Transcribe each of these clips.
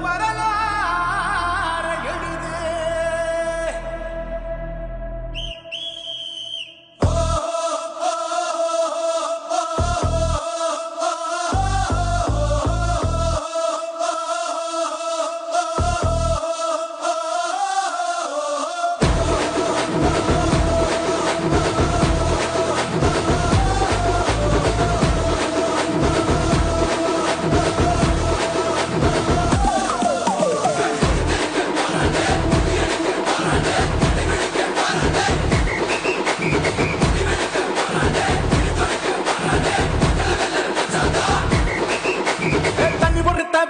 வரலாறு எழுது.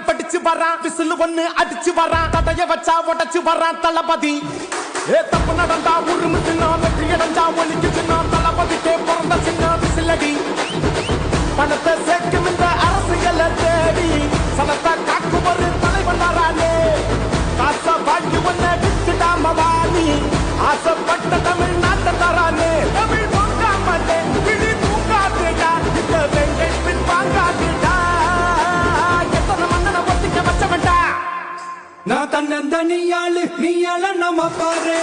படிச்சு வரான் விசில் ஒண்ணு அடிச்சு வரான் தடைய வச்சா உடச்சு வரான் தளபதி. தப்பு நடந்தா உருமு சின்ன வெற்றி அடைஞ்சா ஒலிக்கு சின்ன தளபதிக்கே பிறந்த சின்ன விசிலடி. பணத்தை சேர்க்கும் இந்த அரசியலை தேடி சனத்தை காக்கும் ஒரு தலைவன் வரானே. காச வாழ்க்கை ஒன்ன விட்டுடாம வாணி ஆசைப்பட்ட தமிழ் நாட்டை தரானே. தமிழ் பொங்காமலே விழி தூங்காதுடா இந்த வெங்கை பின் வாங்காதுடா. நான் தன்னந்தனியாளு நீயால நம்ம பாரு